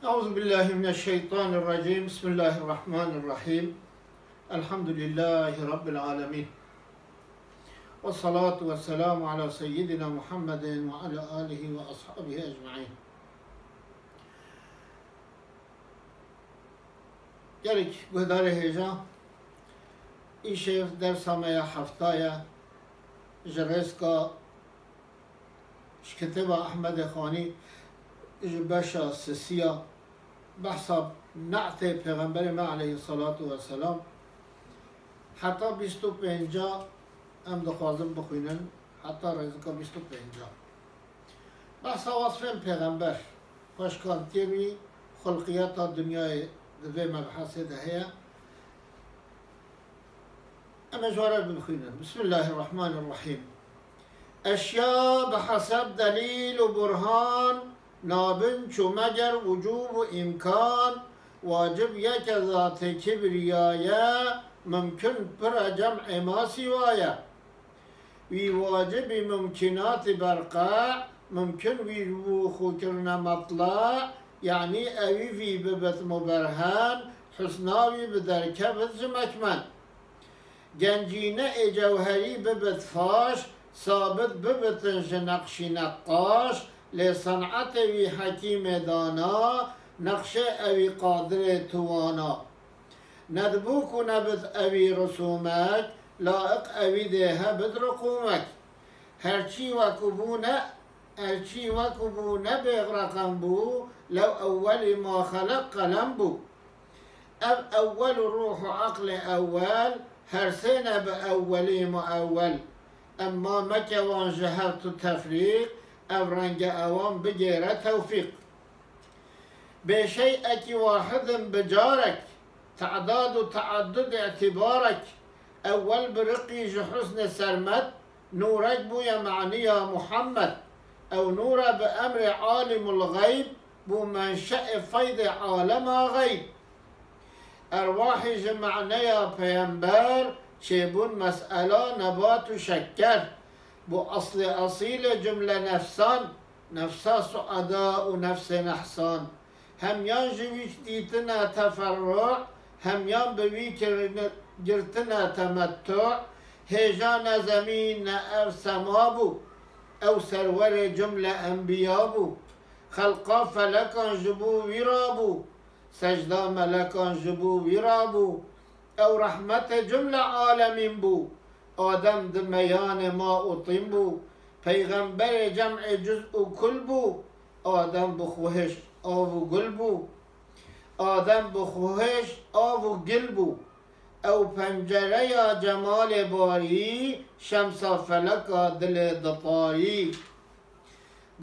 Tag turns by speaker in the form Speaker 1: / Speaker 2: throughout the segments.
Speaker 1: Euzubillahimineşşeytanirracim. Bismillahirrahmanirrahim. Elhamdülillahi Rabbil alemin. Ve salatu ve selamu ala seyyidina Muhammedin ve ala alihi ve ashabihi ecma'in. Gerek gudar heyecan, işe dersamaya haftaya, جرسكا كتب أحمد خاني باشا سسيا بحسب نعت پیغمبر ما عليه الصلاة والسلام حتى بیستو پنجا ام دخوازم بخوینن حتى رزقا بیستو پنجا بحثا وصفين پیغمبر پاشکانتیوی خلقیات دنیای دوی مبحث ده هيا أما جوارب بخينا بسم الله الرحمن الرحيم أشياء بحسب دليل وبرهان نابن شو مجر وجوب وإمكان واجب يك ذات كبريايا ممكن پر جمع ما سوايا وواجب ممكنات برقاع ممكن ويروخو كرنا مطلع يعني أوي في ببت مبرهان حسناوي بدركبت مكمن گنجینه جوهری ببت فاش ثابت ببتن نقشی نقاش لصنعت وی حکیم دانا نقش اوی قادر توانا ندبوک و نبت اوی رسومک لائق اوی ده بد رقومک هرچی وکبونه بغرقن بو لو اول ما خلق قلم بو اول روح عقل اول هر سنة بأولي مؤول أما مكوان جهرت التفريق أو رنج أوان بجيرة توفيق بشيء واحد بجارك تعداد وتعدد اعتبارك أول برقي حسن سرمد نورك بويا معني يا محمد أو نور بأمر عالم الغيب بمنشأ فيض عالم غيب أرواح جمعنا يا پیامبر چبون مسألة نبات و شكر بو أصل أصيل جملة نفسان نفسا سعداء و نفس نحسان هم يان جويش ديتنا تفرع هم يان بوي جرتنا تمتع هجان زمين أو سمابو أو سرور جملة أنبيابو خلقا فلكا جبو ورابو سجدا ملکان جبو ویرابو او رحمت جمله عالمین بو آدم دمیان ما اطیم بو پیغمبر جمع جزء و کل بو آدم بخوهش آو و گل بو آدم بخوهش آو و گل بو او پنجره یا جمال باری شمسا فلکا دل دپاری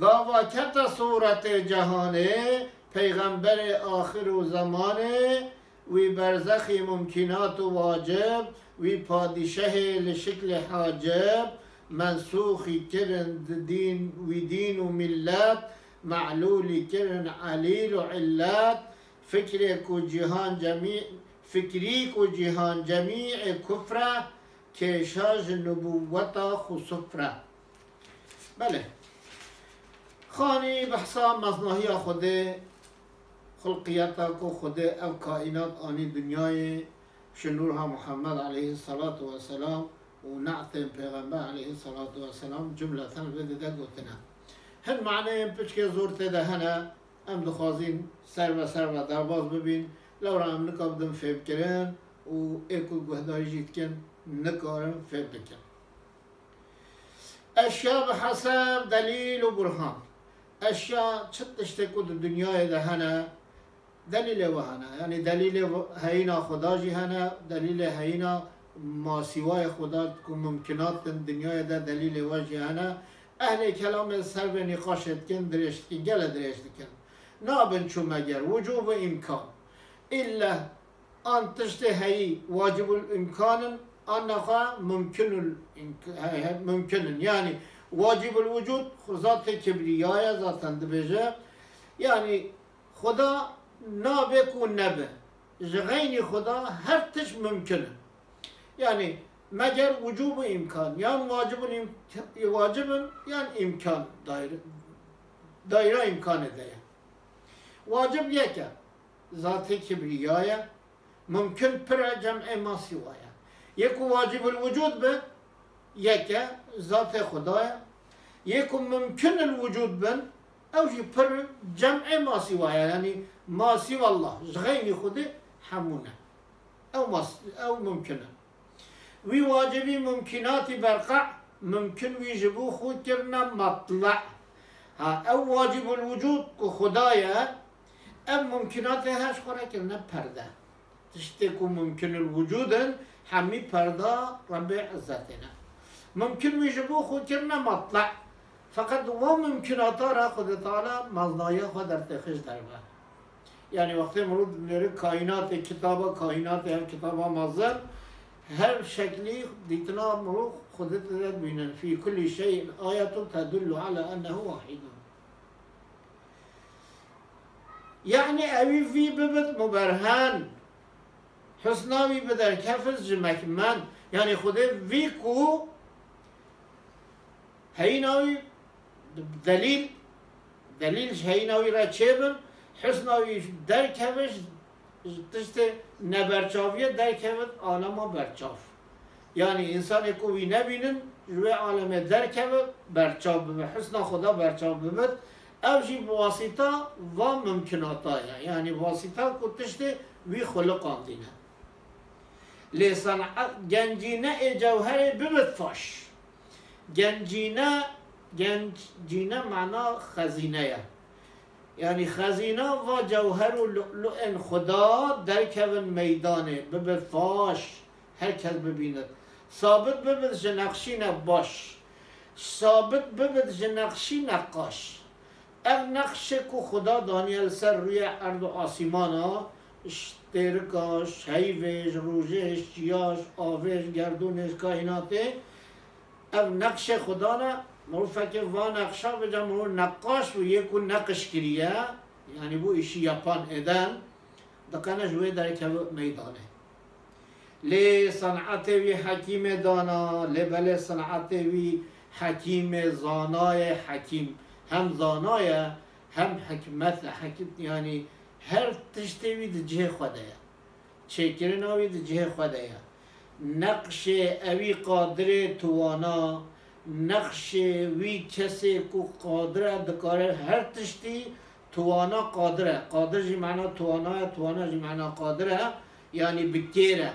Speaker 1: گاوا کت صورت جهانه پیغمبر آخر و زمانه وی برزخی ممکنات و واجب وی پادشه لشکل حاجب منسوخی کرن دین و ملت معلولی کرن علیل و علت فکری کو جهان جمیع کفره کشاج نبوتا خصفره بله خانی بحثا مصنوعی خوده خلقیتا کو خود او کائنات آنی دنیای شنورها محمد علیه الصلاة والسلام و نعت پیغمبر علیه الصلاة والسلام جملتا بده ده گوتنا هن معنی پچک زورت ده هنه ام دخوازین سر و درباز ببین لورا ام نکابدن فیب کرن و ایکو گهداری جید کن نکارن فیب بکن اشیاء بحسب دلیل و برهان اشياء تشتشت كل الدنيا ده هنا دليل وهنا يعني دليل هينا خدا جي هنا دليل هينا ما سواه خدا ممكنات الدنيا ده دليل وجه هنا اهل كلام سر نقاشت كن درشت كن جل درشت كن نابن شو مجر وجوب امكان الا ان تشتهي واجب الامكان انها ممكن يعني واجب الوجود ذات كبرياء ذات اندبجه يعني خدا نابك ونبه غير خدا هر تش ممكن يعني مگر وجوب امكان يعني واجب يعني امكان دائره امكان ده واجب یکه ذات کبریایه ممکن پر جمع ما سوایه یک واجب الوجود به یکه ذات خدایه یک ممکن الوجود بن او جی پر جمع ما سوایه یعنی ما سوى الله غیر خود همونه او ممکنه وی واجبی ممکناتی برقع ممکن وی جبو خود کرنا مطلع او واجب الوجود که خدایه ام ممکنات هش خوره کرنا پرده تشتی که ممکن الوجود همی پرده رب عزتنا ممکن وی جبو خود کرنا مطلع فقط و ممکنات را خود تعالی مزنای خود در تخش دربه یعنی وقتی مرود میره کائنات کتاب کائنات هم کتاب مازن هر شکلی دیتنا مرو خودت بینن فی کل شیء آیت تدل على انه واحد یعنی اوی فی ببت مبرهن حسناوی بدر کفز جمک من یعنی خود وی کو هیناوی دلیلش هیناوی را چه بن حسناوی در کفش تشت نبرچاویه در کفت عالم برچاف یعنی انسان کوی نبینن روی عالم در کفت برچاف ببه حسن خدا برچاف ببه او جی بواسطه و ممکناتایه یعنی واسطه که تشت وی خلقان دینه لصنعت گنجینه جوهر ببت فاش گنجینه معنا خزینه یعنی خزینه و جوهر و لؤلؤ خدا در کون میدانه ببه فاش هر کس ببیند ثابت ببه جنقشی نباش ثابت ببه جنقشی نقاش اگر نقش که خدا دانیل سر روی ارض و آسیمانا اشترکاش، حیوش، روژش، چیاش، آوش، گردونش، کائناته اگر نقش خدا نه معروفه که و نقشا بجا نقاش و یکو نقش کریه یعنی بو ایشی یپان ادن دکنش وی در که میدانه لی صنعت وی حکیم دانا لی بله صنعت وی حکیم زانای حکیم هم زانای هم حکمت حکیم یعنی هر تشتی وی ده جه خوده چکرین وی ده جه خوده نقش اوی قادر توانا نقش وی کسی که قادره دکاره هر تشتی توانا قادره قادر جی معنا توانا جی معنا قادره یعنی بکیره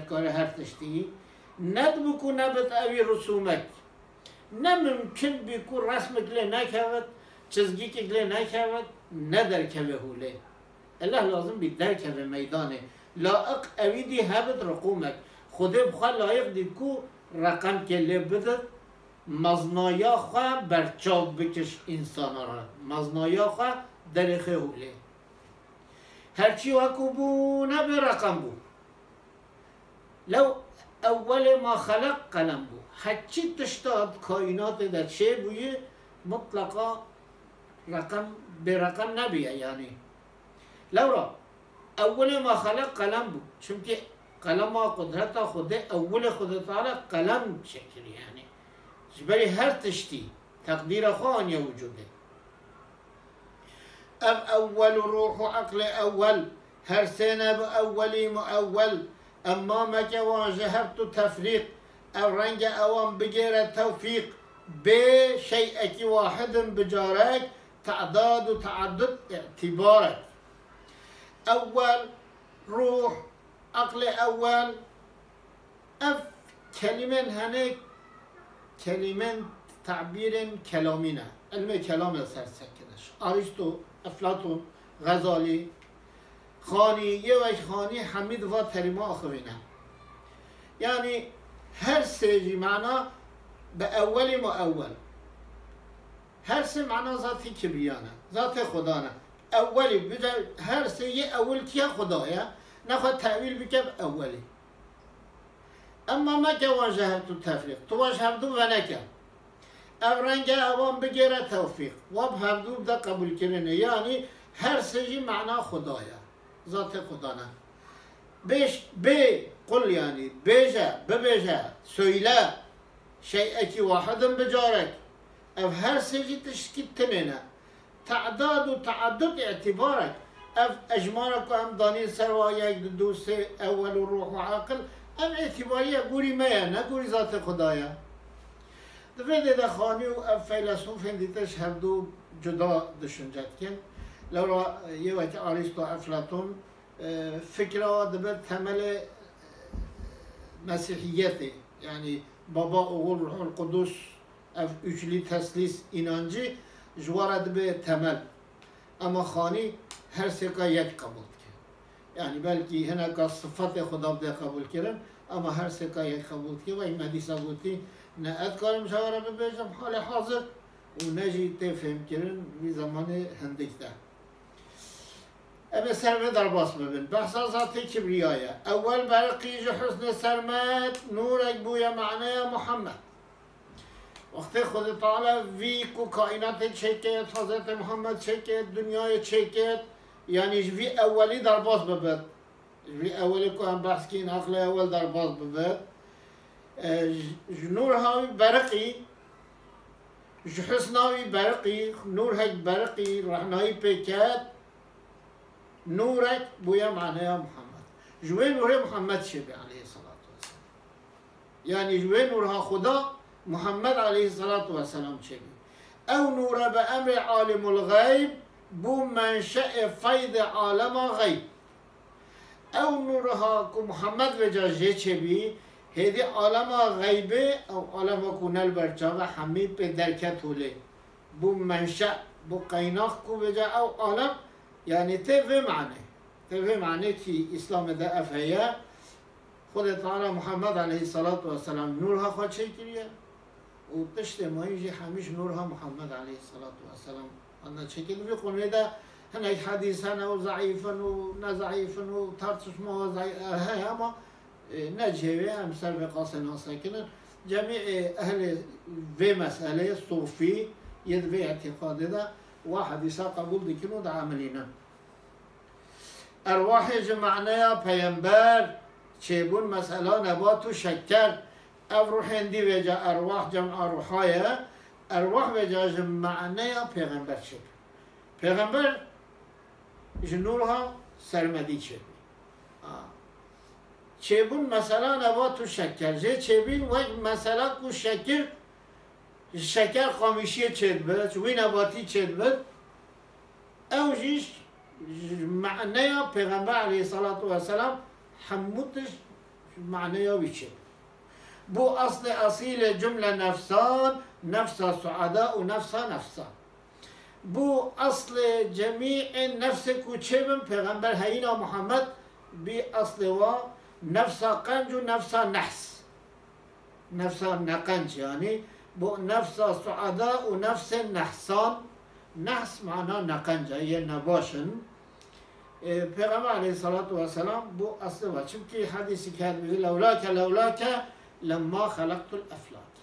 Speaker 1: دکاره هر تشتی ند بکو نبت اوی رسومک نه ممکن بکو رسمک لی نکود چزگی که لی نکود نه در کوه هوله الله لازم بی در کوه میدانه لائق اوی دی هبت رقومک خوده بخواه لایق دید کو رقم که لی بدد مزنایا خواه برچاب بکش انسان را مزنایا خواه درخه هوله هرچی وکو بو نبه رقم بو لو اول ما خلق قلم بو هرچی تشتاد کائنات در چه بویه مطلقا رقم به رقم نبیه یعنی لو را اول ما خلق قلم بو چونکه قلم قدرت خوده اول خود تعالی قلم شکل یعنی جبری هر تشتی تقدیر خوان یا وجوده اول روح و عقل اول هر سنه اولی مؤول اما مکه واجهرت تفریق او رنگ اوام بگیره توفیق به شیئکی واحد بجارک تعداد و تعدد اعتبارك اول روح عقل اول اف كلمة هناك كلمة تعبير كلامينا علم كلام سرسكنش ارسطو افلاطون غزالي خاني يوش خاني حميد و تريما اخوينا يعني هر سيجي معنا بأول مؤول هر سه معنا ذاتی کبریانه ذات خدانه اولی بجا هر سه یه اول کیا خدایه نخواد تعویل بکب اولی اما ما که واجهه تو تفریق تو واجهه دو و نکن او رنگ اوان بگیره توفیق و هر دو ده قبول کرنه یعنی هر سه معنا خدایه ذات خدانه بیش بی قل یعنی بیجه ببیجه سویله شیئکی واحدن بجارک او هر سجی تشکیل تنینه تعداد و تعدد اعتبارك اف اجمارك ام داني سروا یک دو سه اول و روح و عقل ام اعتباریه گوری میا نه گوری ذات خدایا دفعه ده خانی و اف فیلسوف هندیتش هر دو جدا دشنجت کن لورا یه وقت آریستو افلاطون فكرة دبر تمل مسيحيته يعني بابا oğul روح القدس اف üçlü teslis inancı جوارد به temel ama خانی her seka یک kabul کرد yani belki هناك صفات خدا بده قبول کردن ama her seka یک kabul کرد و این حدیث گفتی نه ادکار مشاوره ببیجم حال حاضر و نجی تفهم کردن bir zamanı هندکته أبي سرمد درباس ببن بحثا ذاتي كبريايا أول برقي حسن سرمد نورك بويا معناه محمد وقت خود تعالى فيكو كائنات تشيكت حضرت محمد تشيكت دنيا تشيكت يعني في أولي درباس ببن في أولي كو هم بحث كين عقل أول درباس ببن نور هاوي برقي حسناوي برقي نور هاي برقي رحناي بيكات نورك بويا معناها محمد جوين نور محمد شبه عليه الصلاة والسلام يعني جوين نورها خدا محمد عليه الصلاة والسلام شبه أو نور بأمر عالم الغيب بو منشأ فيض عالم غيب أو نورها محمد وجاجه شبه هذه عالم غيبه أو عالم كونال برجابه حمي بدركت هولي بو منشأ بو قيناخ كو بجا أو عالم يعني تفهم معنى في إسلام ده أفهيا خود تعالى محمد عليه الصلاة والسلام نورها خود شيء كريه وتشت ما يجي حميش نورها محمد عليه الصلاة والسلام أنا شكل في قنوة ده هناك حديثا وضعيفا ونضعيفا وترتش ما ضعيف أما نجهوي هم سابقا ساكنا جميع أهل في مسألة صوفي يدفع اعتقاد ده واحد يساق قبول دكنو ده عملينا أرواح جمعناها پیامبر چبون مسألة نبات و شکر أروح هندي وجا أرواح جمع أروحايا أرواح وجا جمعناها پیغمبر چب پیغمبر جنورها سرمدی چب چبون مسألة نبات و شکر جه چبین و مسألة کو شکر قامیشی چد بد وی نباتی چد بد او جیش معنی پیغمبر علیه الصلاة والسلام حمودش معنی ویچه بو اصل اصیل جمله نفسان نفس سعداء و نفسا بو اصل جمیع نفس کوچه بم پیغمبر هینا محمد بی اصل و نفس قنج و نفس نقنج يعني بو نفس سعداء و نفس نحسان نحس معناه نقنجه هي نباشن پیغمبر علیه الصلاة والسلام بو اصل و چونکه حدیثی که لولاک لما خلقت الافلاک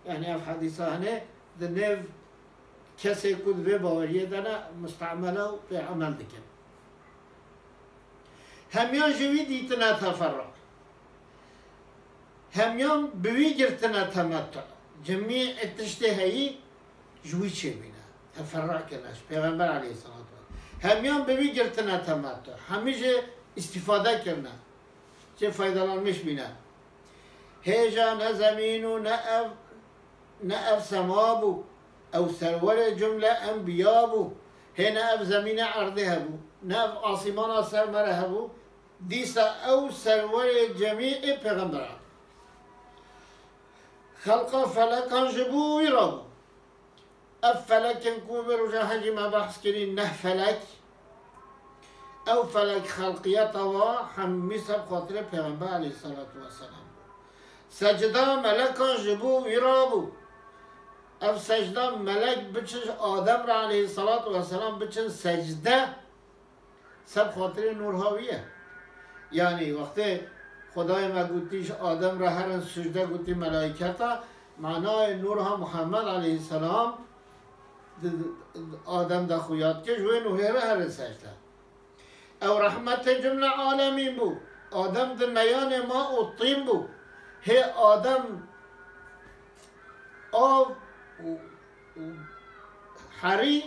Speaker 1: يعني اف حدیثه هنه ده نف کسی کد و باوریه دانه مستعمله و به عمل دکن همیان جوی دیتنا تفرق همیان بوی گرتنا تمتع جميع التشتهي جوي شبينا تفرع كناش پیغمبر عليه الصلاة والسلام هميان ببي قرتنا تمتع هميجه استفاده كرنا چه فايدة مش بينا هيجا نزمينو نأف سمابو او سرور جملة انبيابو هنا اف زمين عرضها بو نأف عاصمان سرمره بو ديسا او سرور جميع پیغمبران خلق فلكان جبو يرابو أفلك كوبر وجاهجي ما بحث كرين نه فلك أو فلك خلقية وحميسة بخاطر پیغمبر عليه الصلاة والسلام سجده ملكان جبو يرابو أف سجده ملك بچن آدم را عليه الصلاة والسلام بچن سجده سب خاطر نورهاوية يعني وقت خدای ما گوتیش آدم را هر سجده گوتی ملائکتا معنای نورها محمد علیه السلام آدم دا خویاد که جوی نوره را هر سجده او رحمت جمله عالمین بو آدم در میان ما اطیم بو هی آدم آب حری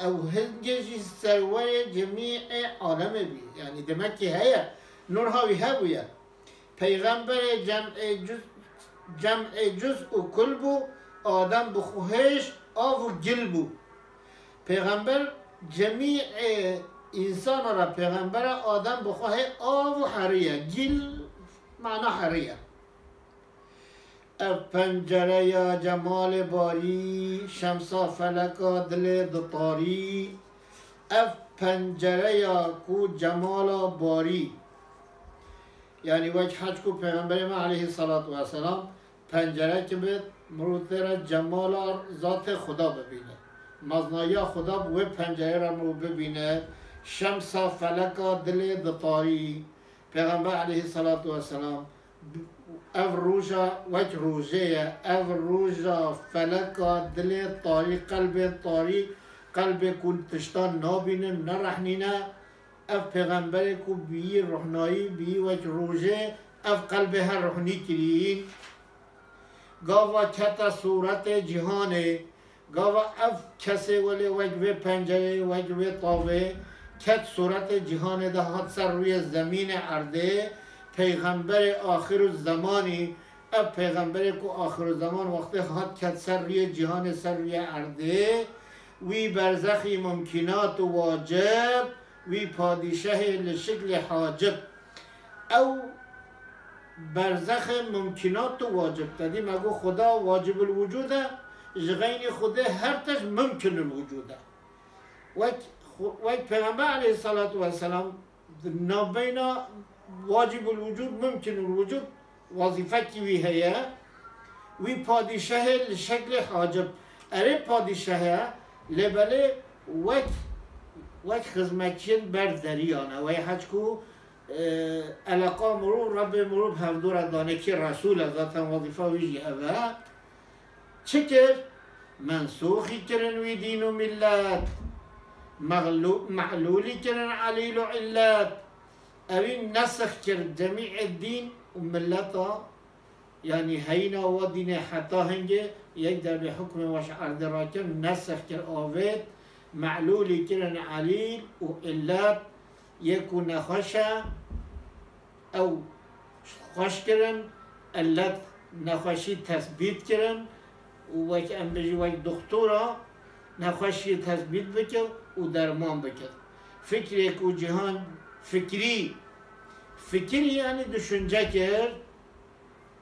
Speaker 1: او هنجي سرور جميع عالم بي يعني دمك هي نور هاوي هبويا پیغمبر جمع جزء و کل بو آدم بخوهش آو و گل بو پیغمبر جمیع انسان را پیغمبر آدم بخواه آو و حریه گل معنی حریه اف پنجره یا جمال باری شمسا فلکا دل دطاری اف پنجره یا کو جمال باری یعنی وجه حج کو پیغمبر ما علیه الصلاة و السلام پنجره که به مرود را جمال ذات خدا ببینه مزنایی خدا و پنجره را مرود ببینه شمسا فلکا دل دطاری پیغمبر علیه الصلاة و السلام اف روژا وجه روژه اف روژا فلکا دل طاری قلب طاری قلب کن تشتان نابینه نرحنینه اف پیغمبر کو بی روحنایی بی وجه روژه اف قلب هر روحنی کرین گاوا کتا صورت جهانه گاوا اف کسی ولی وجه پنجره وجه طاوه کت صورت جهانه ده هات سر روی زمین عرده پیغمبر آخر الزمانی اف پیغمبر کو آخر الزمان وقتی هات کت سر روی جهان سر روی عرده وی برزخی ممکنات و واجب وی پادشه لشکل حاجب او برزخ ممکنات و واجب تدی مگو خدا واجب الوجوده جغین خدا هر تش ممکن الوجوده وقت پیغمبر علیه الصلاة و السلام نابینا واجب الوجود ممکن الوجود وظیفه کی وی هیا وی پادشه لشکل حاجب اره پادشه لبله وقت خدمتچین بر دریانه و حج کو علاقه مرور رب مرور هفدور دانه که رسول ذاتا وظیفه ویجی اوه چکر منسوخی کرن وی دین و ملت معلولی کرن علیل و علت اوین نسخ کرد جمیع الدین و ملتا یعنی هینا و دین حتا هنگه یک در به حکم وشعر دراکن نسخ کرد آوید معلولی کرن علیل و علت یکو نخوشه او خوش کرن علت نخوشی تثبیت کرن و وقت ام بجی وقت دکتورا نخوشی تثبیت بکر و درمان بکر فکر یکو جهان فکری یعنی düşünce کرد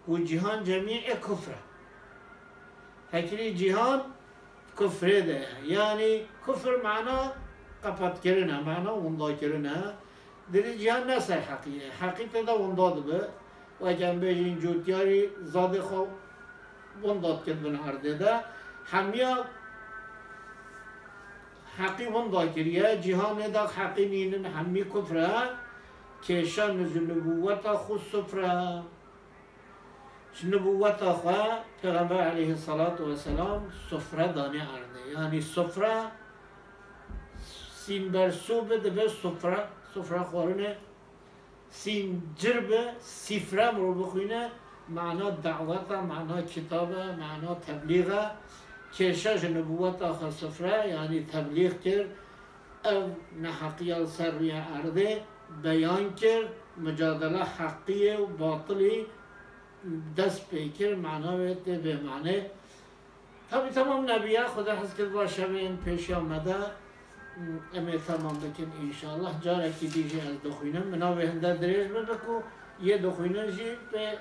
Speaker 1: و جهان جمیع کفره فکری جهان کفره ده یعنی کفر معنا قپت کرنه معنا وندا کرنه دری جهان نسر حقیقه حقیقه ده ونداد به و اگر بیجین جوتیاری زاده خواه ونداد کرد بنا عرده ده همیا حقی وندا کریه جهان ده حقی نینن همی کفره کشان نبوت خود سفره نبوت خواه پیغمبر علیه الصلاة و السلام سفره دانه عرده یعنی سفره سین بر سو بده به سفره خورنه سین جربه سفره مرو بخوینه معنا دعوت معنا کتابه معنا تبلیغه کشش نبوت آخر سفره یعنی تبلیغ کرد او نحقیه سر روی عرده بیان کرد مجادله حقیه و باطلی دست پیکر معنا به معنی تمام نبیه خدا حس کرد باشه این پیش آمده امی تمام بکن انشاءالله جاره که دیجی از دخوینم مناوی هنده دریج بکو یه دخوینم جی به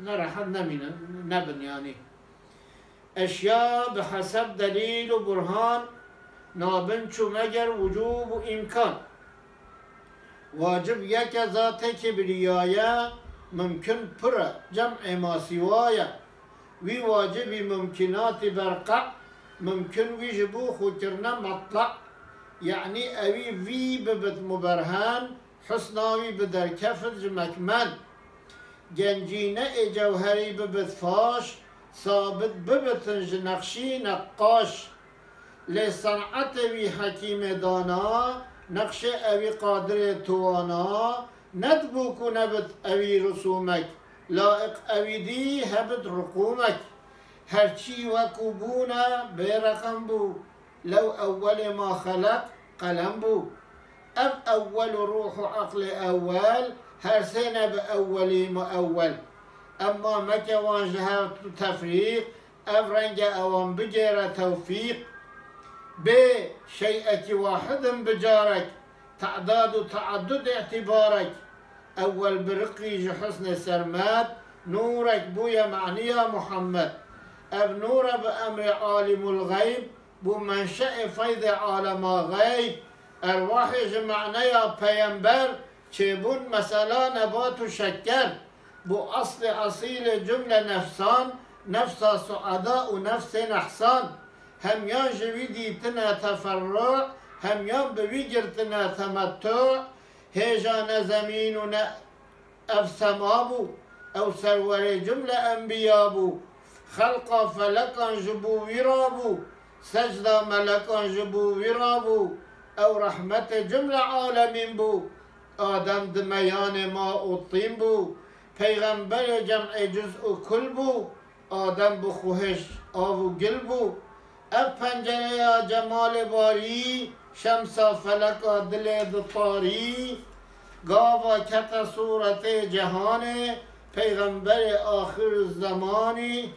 Speaker 1: نراحت نبن یعنی اشیاء به حسب دلیل و برهان نابن چو مگر وجوب و امکان واجب یک ذات کبریایه ممکن پر جمع ما سوایه وی واجبی ممکنات برقع ممكن ويجبو خوترنا مطلع يعني اوي في ببت مبرهان حسناوي بدر كفر مكمن جنجينا جوهري ببت فاش ثابت ببت نقشي نقاش لصنعت وي حكيم دانا نقش اوي قادر توانا ندبو كنبت اوي رسومك لائق اوي دي هبت رقومك هرچی وکو بونه به رقم بو لو أول ما خلق قلم بو أول روح عقل أول هر سنة بأولي مؤول أما مكة وانجها تفريق أفرنج أوان بجير توفيق بشيئة واحد بجارك تعداد وتعدد اعتبارك أول برقي حسن سرمات نورك بويا معنيا محمد أب نور بأمر عالم الغيب بو منشأ فيض عالم غيب أرواح جمعنيا پیمبر چبون مثلا نبات و شکر بو اصیل جمله نفسان نفس سعداء و نفس نحسان همیان جویدی تنا تفرع همیان بویگر تنا تمتع هیجان زمین و افسما بو او سرور جمله انبیا بو خلق فلکان جبو ویرابو سجد ملکان جبو ویرابو او رحمت جمله عالمین بو آدم دمیان ما و طین بو پیغمبر جمع جزء و کل بو آدم بخوهش آب و گل بو اب پنجره جمال باری شمسا فلکا دل دطاری گاوا کت صورت جهان پیغمبر آخر زمانی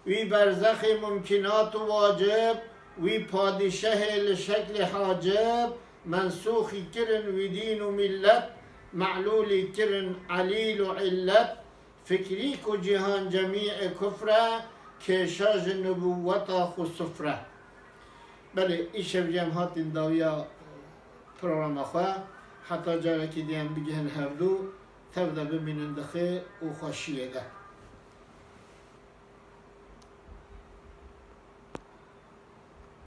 Speaker 1: وی برزخ ممکنات و واجب وی پادشه لشکل حاجب منسوخی کرن و دین و ملت معلولی کرن علیل و علت فکری کو جهان جمیع کفره کشاج نبوتا خو سفره بله این شب جمعات داویا پروگرام خواه حتی جاره که دیم بگهن هردو تبدا ببینن دخه و خوشیه ده